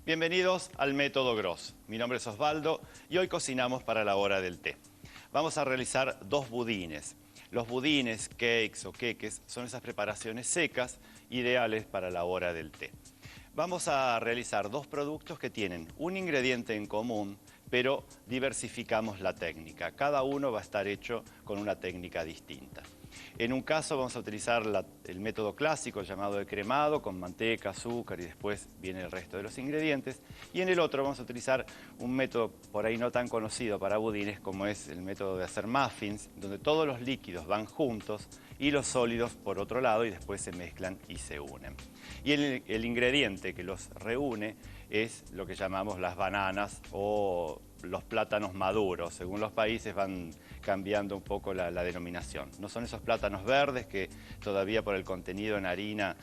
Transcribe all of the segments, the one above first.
Bienvenidos al Método Gross. Mi nombre es Osvaldo y hoy cocinamos para la hora del té. Vamos a realizar dos budines. Los budines, cakes o queques son esas preparaciones secas ideales para la hora del té. Vamos a realizar dos productos que tienen un ingrediente en común, pero diversificamos la técnica. Cada uno va a estar hecho con una técnica distinta. En un caso vamos a utilizar el método clásico llamado de cremado, con manteca, azúcar y después viene el resto de los ingredientes. Y en el otro vamos a utilizar un método por ahí no tan conocido para budines como es el método de hacer muffins, donde todos los líquidos van juntos y los sólidos por otro lado y después se mezclan y se unen. Y el ingrediente que los reúne es lo que llamamos las bananas o los plátanos maduros. Según los países van cambiando un poco la denominación. No son esos plátanos verdes que todavía por el contenido en harina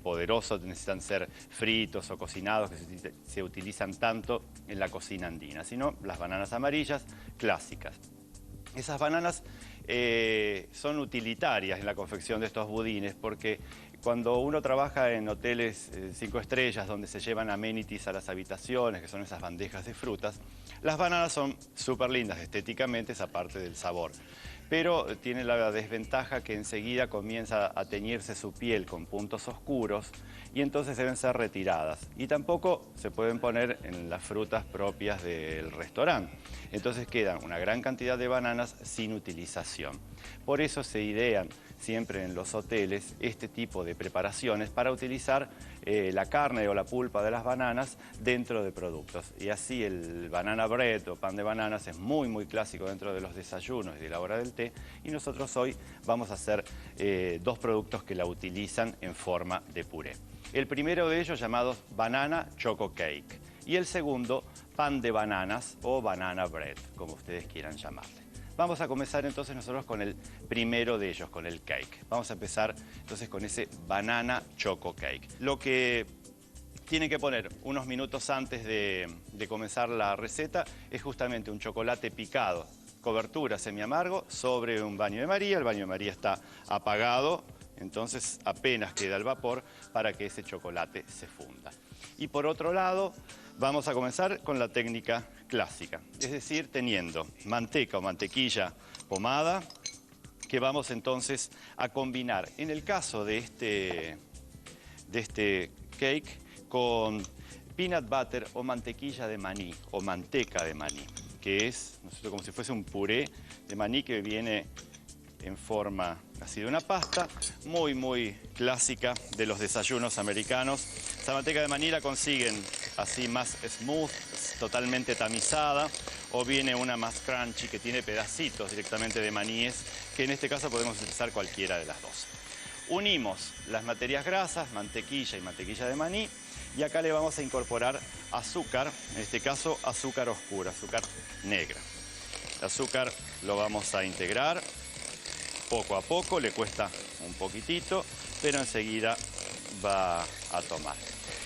poderoso necesitan ser fritos o cocinados, que se utilizan tanto en la cocina andina, sino las bananas amarillas clásicas. Esas bananas son utilitarias en la confección de estos budines porque cuando uno trabaja en hoteles 5 estrellas donde se llevan amenities a las habitaciones, que son esas bandejas de frutas, las bananas son súper lindas estéticamente, esa parte del sabor. Pero tiene la desventaja que enseguida comienza a teñirse su piel con puntos oscuros y entonces deben ser retiradas. Y tampoco se pueden poner en las frutas propias del restaurante. Entonces quedan una gran cantidad de bananas sin utilización. Por eso se idean siempre en los hoteles este tipo de preparaciones para utilizar la carne o la pulpa de las bananas dentro de productos. Y así el banana bread o pan de bananas es muy clásico dentro de los desayunos y de la hora del té. Y nosotros hoy vamos a hacer dos productos que la utilizan en forma de puré. El primero de ellos llamado banana choco cake y el segundo pan de bananas o banana bread, como ustedes quieran llamarle. Vamos a comenzar entonces nosotros con el primero de ellos, con el cake. Vamos a empezar entonces con ese banana choco cake. Lo que tienen que poner unos minutos antes de comenzar la receta es justamente un chocolate picado, cobertura semiamargo sobre un baño de María. El baño de María está apagado, entonces apenas queda el vapor para que ese chocolate se funda. Y por otro lado, vamos a comenzar con la técnica clásica, es decir, teniendo manteca o mantequilla pomada, que vamos entonces a combinar, en el caso de este cake, con peanut butter o mantequilla de maní o manteca de maní, que es, ¿no es cierto?, como si fuese un puré de maní que viene en forma así de una pasta, muy clásica de los desayunos americanos. Esa manteca de maní la consiguen así más smooth, totalmente tamizada, o viene una más crunchy que tiene pedacitos directamente de maníes, que en este caso podemos utilizar cualquiera de las dos. Unimos las materias grasas, mantequilla y mantequilla de maní, y acá le vamos a incorporar azúcar, en este caso azúcar oscura, azúcar negra. El azúcar lo vamos a integrar poco a poco, le cuesta un poquitito, pero enseguida va a tomar.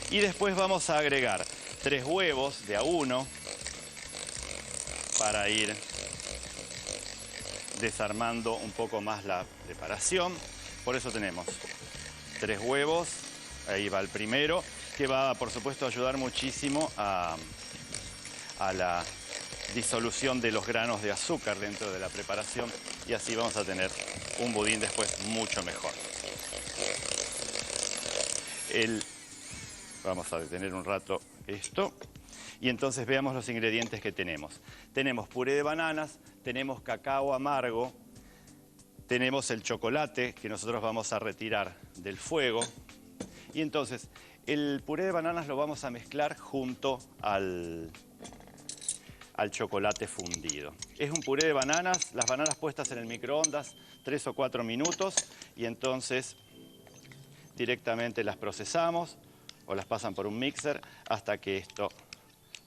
Y después vamos a agregar 3 huevos de a 1 para ir desarmando un poco más la preparación. Por eso tenemos 3 huevos, ahí va el primero, que va por supuesto a ayudar muchísimo a la disolución de los granos de azúcar dentro de la preparación y así vamos a tener un budín después mucho mejor. Vamos a detener un rato esto y entonces veamos los ingredientes que tenemos. Tenemos puré de bananas, tenemos cacao amargo, tenemos el chocolate que nosotros vamos a retirar del fuego y entonces el puré de bananas lo vamos a mezclar junto al chocolate fundido. Es un puré de bananas, las bananas puestas en el microondas 3 o 4 minutos y entonces directamente las procesamos o las pasan por un mixer hasta que esto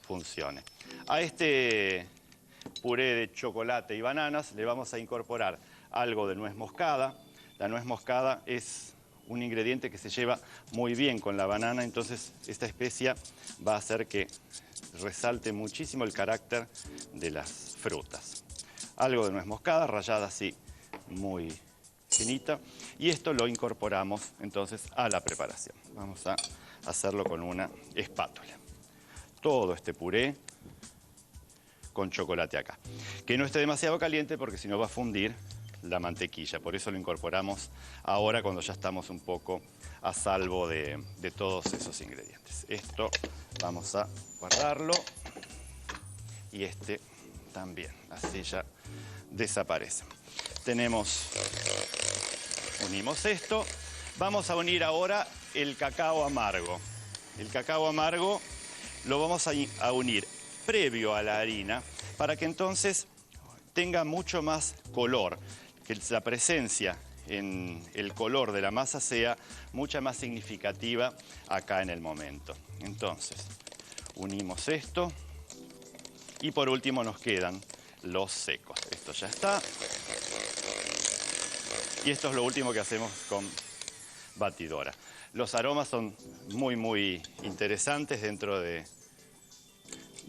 funcione. A este puré de chocolate y bananas le vamos a incorporar algo de nuez moscada. La nuez moscada es un ingrediente que se lleva muy bien con la banana, entonces esta especia va a hacer que resalte muchísimo el carácter de las frutas. Algo de nuez moscada rallada así muy finita y esto lo incorporamos entonces a la preparación. Vamos a hacerlo con una espátula. todo este puré con chocolate acá. Que no esté demasiado caliente porque si no va a fundir la mantequilla. Por eso lo incorporamos ahora cuando ya estamos un poco a salvo de todos esos ingredientes. Esto vamos a guardarlo y este también. Así ya desaparece. Unimos esto. Vamos a unir ahora el cacao amargo. El cacao amargo lo vamos a unir previo a la harina para que entonces tenga mucho más color, que la presencia en el color de la masa sea mucha más significativa acá en el momento. Entonces, unimos esto y por último nos quedan los secos. Esto ya está. Y esto es lo último que hacemos con batidora. Los aromas son muy, muy interesantes dentro de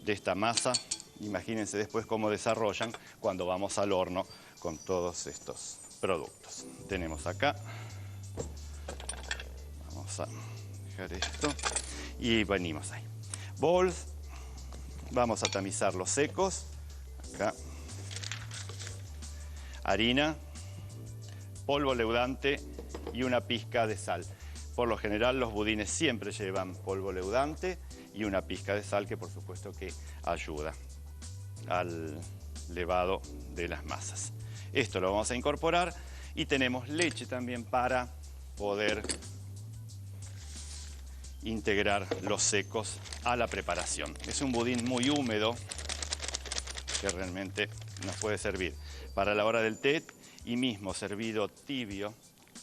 esta masa. Imagínense después cómo desarrollan cuando vamos al horno con todos estos productos. Tenemos acá. Vamos a dejar esto. Y venimos ahí. Bols. Vamos a tamizar los secos. Acá. Harina. Polvo leudante y una pizca de sal. Por lo general los budines siempre llevan polvo leudante y una pizca de sal que por supuesto que ayuda al levado de las masas. Esto lo vamos a incorporar y tenemos leche también para poder integrar los secos a la preparación. Es un budín muy húmedo que realmente nos puede servir para la hora del té y mismo servido tibio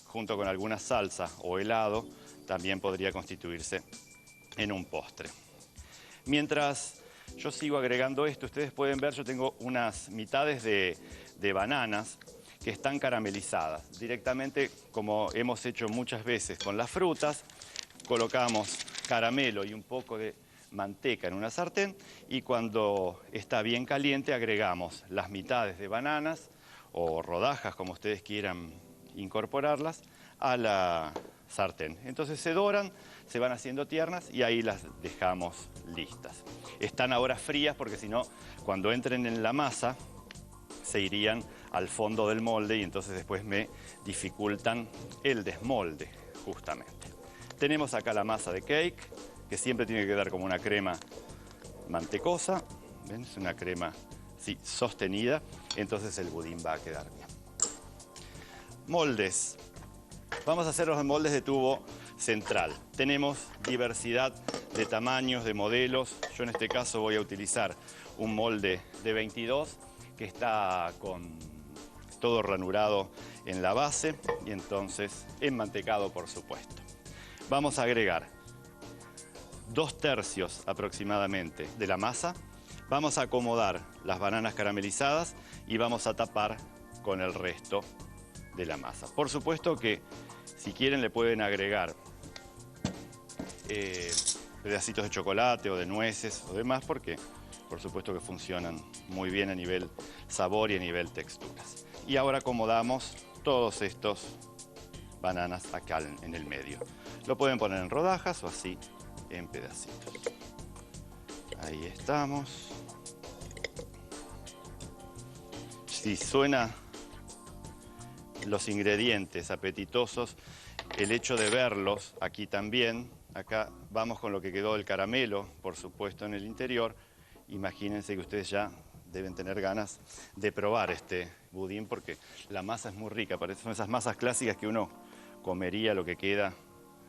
junto con alguna salsa o helado también podría constituirse en un postre. Mientras yo sigo agregando esto, ustedes pueden ver, yo tengo unas mitades de bananas que están caramelizadas. Directamente, como hemos hecho muchas veces con las frutas, colocamos caramelo y un poco de manteca en una sartén y cuando está bien caliente agregamos las mitades de bananas o rodajas, como ustedes quieran incorporarlas, a la sartén. Entonces se doran, se van haciendo tiernas y ahí las dejamos listas. Están ahora frías porque si no, cuando entren en la masa, se irían al fondo del molde y entonces después me dificultan el desmolde, justamente. Tenemos acá la masa de cake, que siempre tiene que quedar como una crema mantecosa. ¿Ven? Es una crema sí, sostenida, entonces el budín va a quedar bien. Moldes. Vamos a hacer los moldes de tubo central. Tenemos diversidad de tamaños, de modelos. Yo en este caso voy a utilizar un molde de 22 que está con todo ranurado en la base y entonces enmantecado, por supuesto. Vamos a agregar 2/3 aproximadamente de la masa. Vamos a acomodar las bananas caramelizadas y vamos a tapar con el resto de la masa. Por supuesto que si quieren le pueden agregar pedacitos de chocolate o de nueces o demás porque por supuesto que funcionan muy bien a nivel sabor y a nivel texturas. Y ahora acomodamos todos estos bananas acá en el medio. Lo pueden poner en rodajas o así en pedacitos. Ahí estamos. Si suena los ingredientes apetitosos, el hecho de verlos aquí también, acá vamos con lo que quedó del caramelo, por supuesto, en el interior. Imagínense que ustedes ya deben tener ganas de probar este budín porque la masa es muy rica, son esas masas clásicas que uno comería lo que queda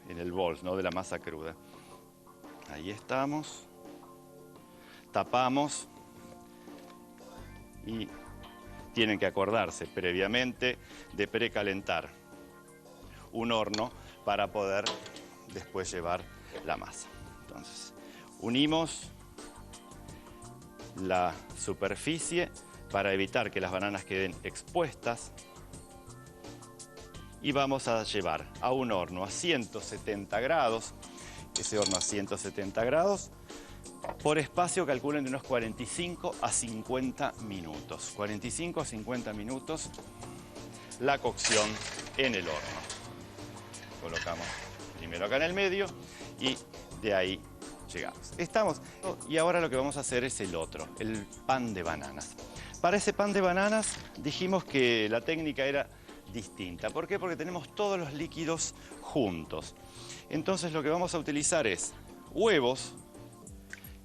en el bol, ¿no? De la masa cruda. Ahí estamos. Tapamos y tienen que acordarse previamente de precalentar un horno para poder después llevar la masa. Entonces, unimos la superficie para evitar que las bananas queden expuestas y vamos a llevar a un horno a 170 grados, ese horno a 170 grados, por espacio calculen de unos 45 a 50 minutos. 45 a 50 minutos la cocción en el horno. Colocamos primero acá en el medio y de ahí llegamos. Estamos, y ahora lo que vamos a hacer es el otro, el pan de bananas. Para ese pan de bananas dijimos que la técnica era distinta. ¿Por qué? Porque tenemos todos los líquidos juntos. Entonces lo que vamos a utilizar es huevos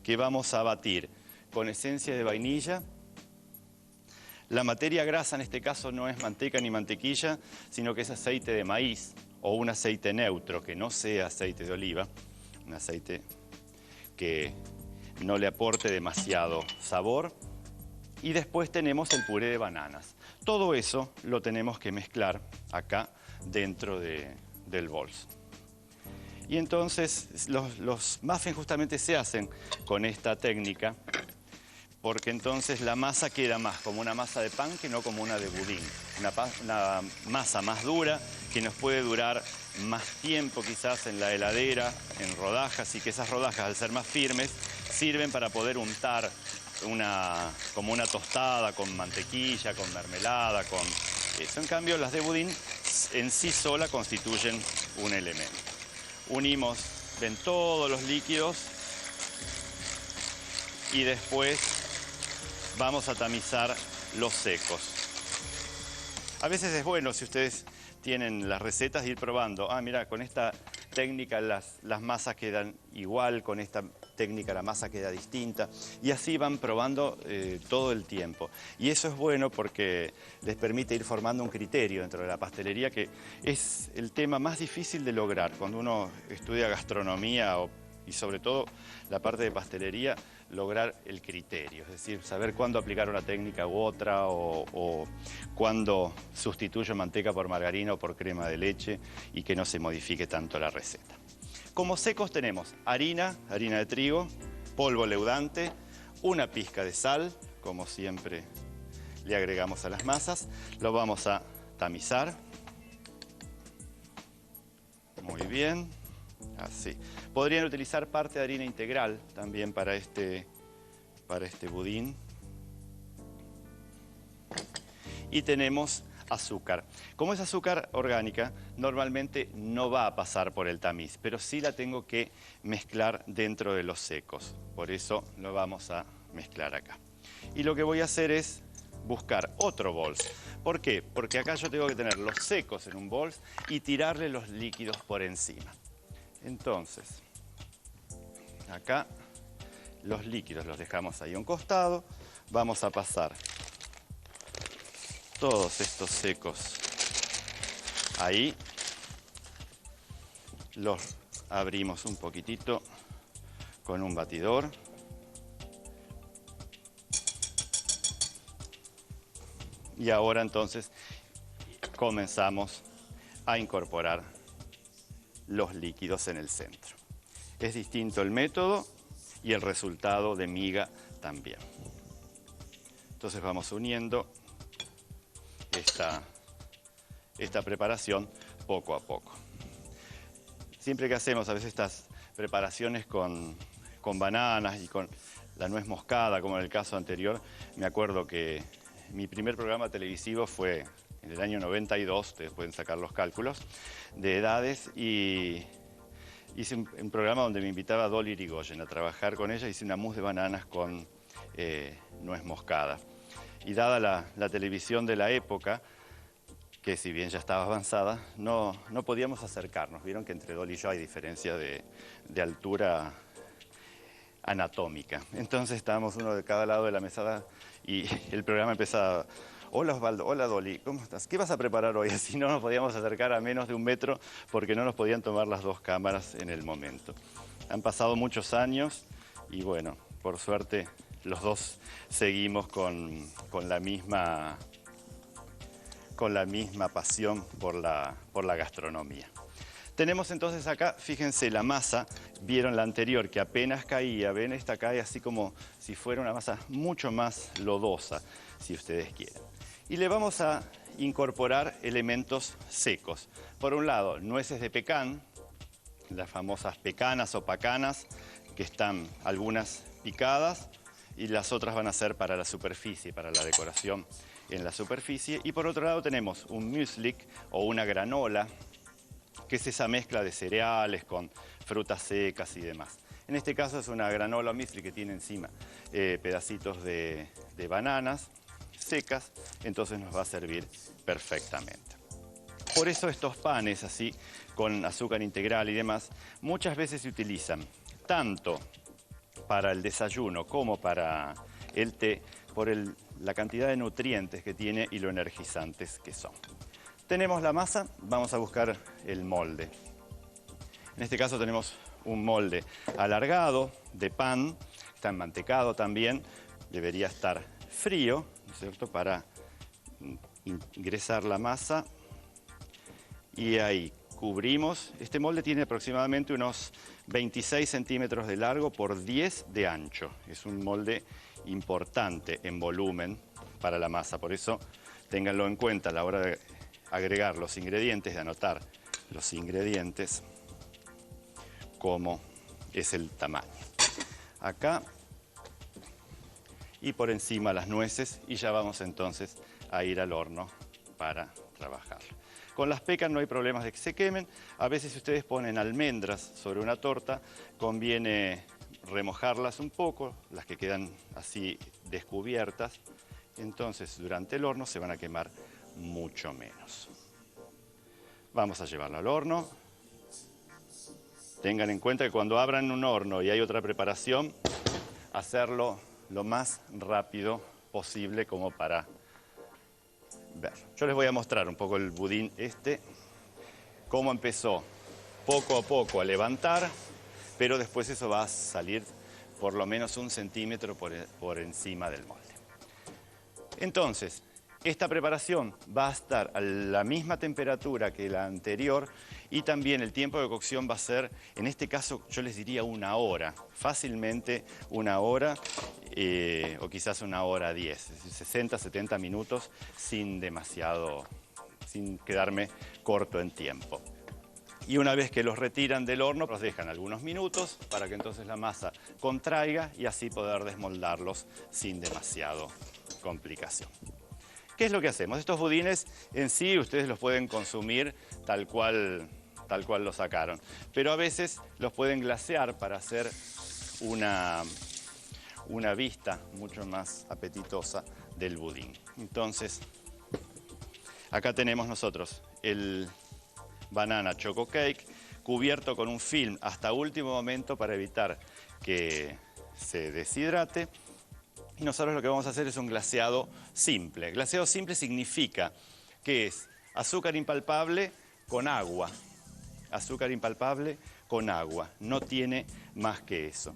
que vamos a batir con esencia de vainilla. La materia grasa en este caso no es manteca ni mantequilla, sino que es aceite de maíz o un aceite neutro que no sea aceite de oliva, un aceite que no le aporte demasiado sabor. Y después tenemos el puré de bananas. Todo eso lo tenemos que mezclar acá dentro del bols. Y entonces los muffins justamente se hacen con esta técnica, porque entonces la masa queda más como una masa de pan que no como una de budín. Una masa más dura que nos puede durar más tiempo quizás en la heladera, en rodajas, y que esas rodajas al ser más firmes sirven para poder untar como una tostada con mantequilla, con mermelada, con eso. En cambio las de budín en sí sola constituyen un elemento. Unimos, ven, todos los líquidos y después vamos a tamizar los secos. A veces es bueno, si ustedes tienen las recetas, ir probando. Ah, mira, con esta técnica las masas quedan igual, con esta técnica la masa queda distinta. Y así van probando todo el tiempo. Y eso es bueno porque les permite ir formando un criterio dentro de la pastelería, que es el tema más difícil de lograr. Cuando uno estudia gastronomía y sobre todo la parte de pastelería, lograr el criterio, es decir, saber cuándo aplicar una técnica u otra o cuándo sustituyo manteca por margarina o por crema de leche y que no se modifique tanto la receta. Como secos tenemos harina de trigo, polvo leudante, una pizca de sal, como siempre le agregamos a las masas, lo vamos a tamizar. Muy bien. Así. Podrían utilizar parte de harina integral también para este budín. Y tenemos azúcar. Como es azúcar orgánica, normalmente no va a pasar por el tamiz, pero sí la tengo que mezclar dentro de los secos. Por eso lo vamos a mezclar acá. Y lo que voy a hacer es buscar otro bols. ¿Por qué? Porque acá yo tengo que tener los secos en un bols y tirarle los líquidos por encima. Entonces, acá los líquidos los dejamos ahí a un costado. Vamos a pasar todos estos secos ahí. Los abrimos un poquitito con un batidor. Y ahora entonces comenzamos a incorporar los líquidos en el centro. Es distinto el método y el resultado de miga también. Entonces vamos uniendo esta preparación poco a poco. Siempre que hacemos a veces estas preparaciones con bananas y con la nuez moscada, como en el caso anterior, me acuerdo que mi primer programa televisivo fue en el año 92, ustedes pueden sacar los cálculos, de edades, y hice un programa donde me invitaba a Dolly Irigoyen a trabajar con ella. Hice una mousse de bananas con nuez moscada. Y dada la televisión de la época, que si bien ya estaba avanzada, no podíamos acercarnos. Vieron que entre Dolly y yo hay diferencia de altura anatómica. Entonces estábamos uno de cada lado de la mesada y el programa empezaba: hola Osvaldo, hola Dolly, ¿cómo estás? ¿Qué vas a preparar hoy? Así no nos podíamos acercar a menos de 1 metro porque no nos podían tomar las dos cámaras en el momento. Han pasado muchos años y bueno, por suerte los dos seguimos con la misma pasión por la gastronomía. Tenemos entonces acá, fíjense, la masa, vieron la anterior que apenas caía, ven, esta cae así como si fuera una masa mucho más lodosa, si ustedes quieren. Y le vamos a incorporar elementos secos. Por un lado, nueces de pecan, las famosas pecanas o pacanas, que están algunas picadas y las otras van a ser para la superficie, para la decoración en la superficie. Y por otro lado tenemos un muesli o una granola, que es esa mezcla de cereales con frutas secas y demás. En este caso es una granola muesli que tiene encima pedacitos de bananas secas, entonces nos va a servir perfectamente. Por eso estos panes así, con azúcar integral y demás, muchas veces se utilizan tanto para el desayuno como para el té, por la cantidad de nutrientes que tiene y lo energizantes que son. Tenemos la masa, vamos a buscar el molde. En este caso tenemos un molde alargado de pan, está enmantecado también, debería estar frío, ¿no es cierto?, para ingresar la masa. Y ahí cubrimos. Este molde tiene aproximadamente unos 26 centímetros de largo por 10 de ancho. Es un molde importante en volumen para la masa, por eso ténganlo en cuenta a la hora de agregar los ingredientes, de anotar los ingredientes, cómo es el tamaño. Acá y por encima las nueces, y ya vamos entonces a ir al horno para trabajar. Con las pecas no hay problemas de que se quemen. A veces si ustedes ponen almendras sobre una torta, conviene remojarlas un poco, las que quedan así descubiertas. Entonces durante el horno se van a quemar mucho menos. Vamos a llevarlo al horno. Tengan en cuenta que cuando abran un horno y hay otra preparación, hacerlo lo más rápido posible como para ver. Yo les voy a mostrar un poco el budín cómo empezó poco a poco a levantar, pero después eso va a salir por lo menos 1 centímetro por encima del molde. Entonces, esta preparación va a estar a la misma temperatura que la anterior y también el tiempo de cocción va a ser, en este caso yo les diría 1 hora, fácilmente 1 hora o quizás 1 hora 10, 60, 70 minutos sin quedarme corto en tiempo. Y una vez que los retiran del horno, los dejan algunos minutos para que entonces la masa contraiga y así poder desmoldarlos sin demasiado complicación. ¿Qué es lo que hacemos? Estos budines en sí ustedes los pueden consumir tal cual los sacaron, pero a veces los pueden glasear para hacer una vista mucho más apetitosa del budín. Entonces, acá tenemos nosotros el banana choco cake cubierto con un film hasta último momento para evitar que se deshidrate. Y nosotros lo que vamos a hacer es un glaseado simple. Glaseado simple significa que es azúcar impalpable con agua. Azúcar impalpable con agua. No tiene más que eso.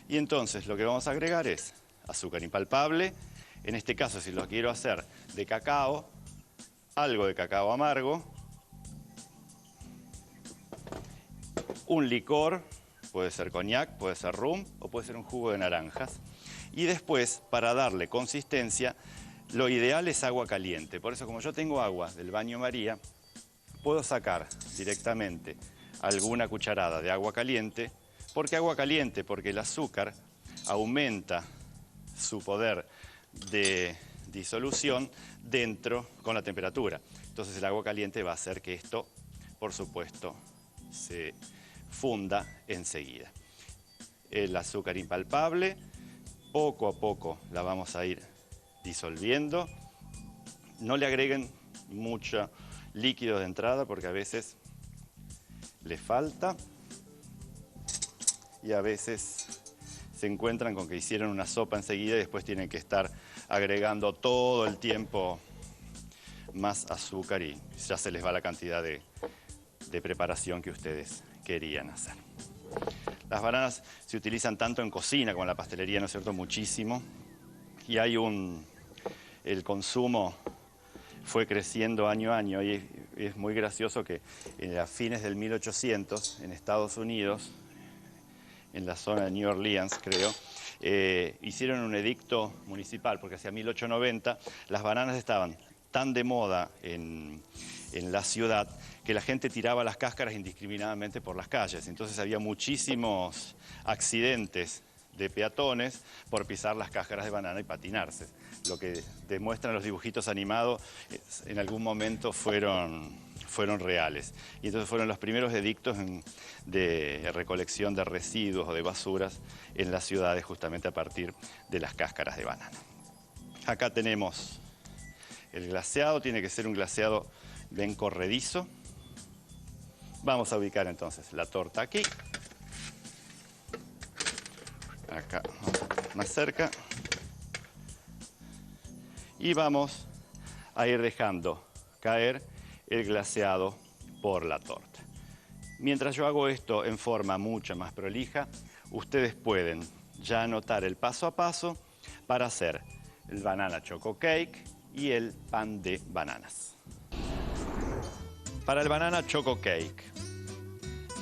Y entonces lo que vamos a agregar es azúcar impalpable. En este caso, si lo quiero hacer de cacao, algo de cacao amargo. Un licor, puede ser coñac, puede ser rum o puede ser un jugo de naranjas. Y después, para darle consistencia, lo ideal es agua caliente. Por eso, como yo tengo agua del baño María, puedo sacar directamente alguna cucharada de agua caliente. ¿Por qué agua caliente? Porque el azúcar aumenta su poder de disolución con la temperatura. Entonces el agua caliente va a hacer que esto, por supuesto, se funda enseguida. El azúcar impalpable, poco a poco la vamos a ir disolviendo. No le agreguen mucho líquido de entrada porque a veces le falta y a veces se encuentran con que hicieron una sopa enseguida y después tienen que estar agregando todo el tiempo más azúcar y ya se les va la cantidad de preparación que ustedes querían hacer. Las bananas se utilizan tanto en cocina como en la pastelería, ¿no es cierto? Muchísimo. Y el consumo fue creciendo año a año y es muy gracioso que a fines del 1800 en Estados Unidos, en la zona de New Orleans, creo, hicieron un edicto municipal porque hacia 1890 las bananas estaban tan de moda en la ciudad que la gente tiraba las cáscaras indiscriminadamente por las calles. Entonces había muchísimos accidentes de peatones por pisar las cáscaras de banana y patinarse. Lo que demuestran los dibujitos animados en algún momento fueron reales. Y entonces fueron los primeros edictos de recolección de residuos o de basuras en las ciudades justamente a partir de las cáscaras de banana. Acá tenemos el glaseado, tiene que ser un glaseado bien corredizo. Vamos a ubicar entonces la torta aquí. Acá, más cerca. Y vamos a ir dejando caer el glaseado por la torta. Mientras yo hago esto en forma mucho más prolija, ustedes pueden ya anotar el paso a paso para hacer el banana choco cake y el pan de bananas. Para el banana choco cake,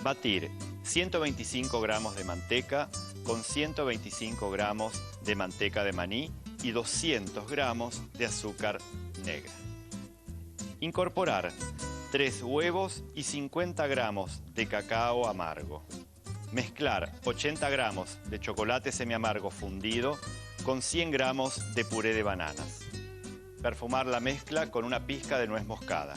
batir 125 gramos de manteca con 125 gramos de manteca de maní y 200 gramos de azúcar negra. Incorporar 3 huevos y 50 gramos de cacao amargo. Mezclar 80 gramos de chocolate semiamargo fundido con 100 gramos de puré de bananas. Perfumar la mezcla con una pizca de nuez moscada.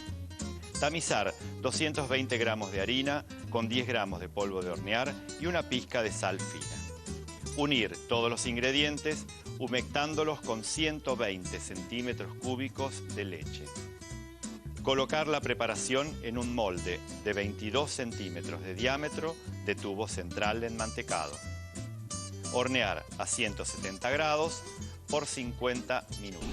Tamizar 220 gramos de harina con 10 gramos de polvo de hornear y una pizca de sal fina. Unir todos los ingredientes humectándolos con 120 centímetros cúbicos de leche. Colocar la preparación en un molde de 22 centímetros de diámetro de tubo central enmantecado. Hornear a 170 grados por 50 minutos.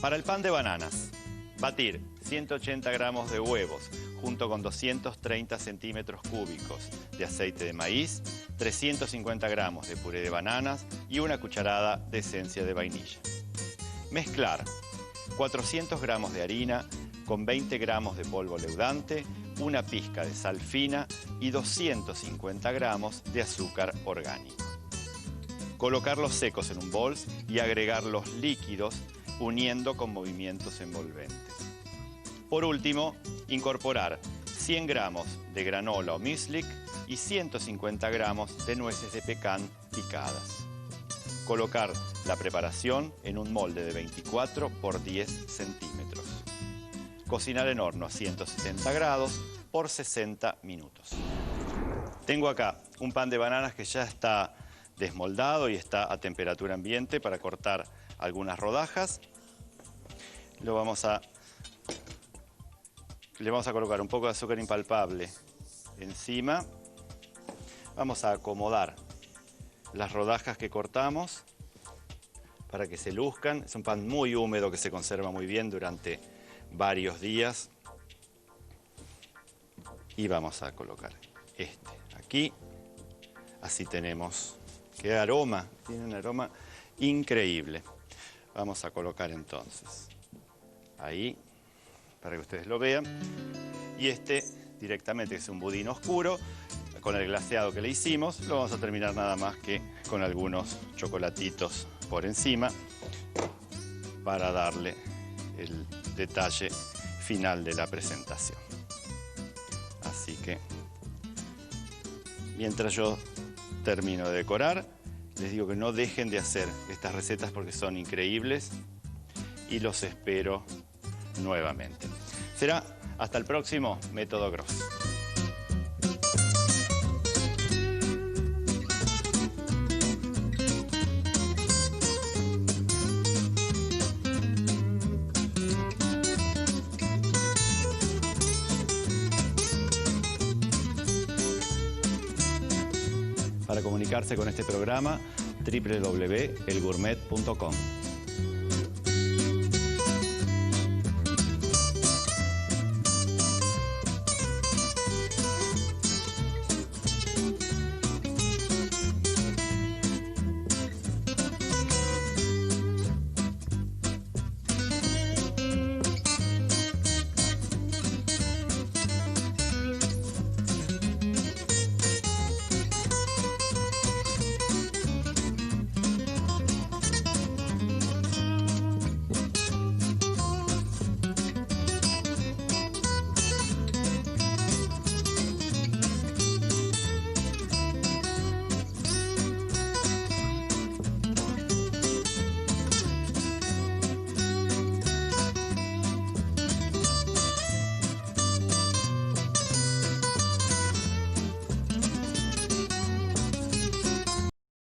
Para el pan de bananas, batir 180 gramos de huevos junto con 230 centímetros cúbicos de aceite de maíz, 350 gramos de puré de bananas y una cucharada de esencia de vainilla. Mezclar 400 gramos de harina con 20 gramos de polvo leudante, una pizca de sal fina y 250 gramos de azúcar orgánico. Colocarlos secos en un bol y agregar los líquidos uniendo con movimientos envolventes. Por último, incorporar 100 gramos de granola o muesli y 150 gramos de nueces de pecan picadas. Colocar la preparación en un molde de 24 por 10 centímetros. Cocinar en horno a 170 grados por 60 minutos. Tengo acá un pan de bananas que ya está desmoldado y está a temperatura ambiente para cortar algunas rodajas. Le vamos a colocar un poco de azúcar impalpable encima. Vamos a acomodar las rodajas que cortamos para que se luzcan. Es un pan muy húmedo que se conserva muy bien durante varios días. Y vamos a colocar este aquí. Así tenemos. ¡Qué aroma! Tiene un aroma increíble. Vamos a colocar entonces ahí, para que ustedes lo vean. Y este directamente es un budín oscuro, con el glaseado que le hicimos. Lo vamos a terminar nada más que con algunos chocolatitos por encima para darle el detalle final de la presentación. Así que, mientras yo termino de decorar, les digo que no dejen de hacer estas recetas porque son increíbles y los espero nuevamente. Será hasta el próximo Método Gross. Para comunicarse con este programa, www.elgourmet.com.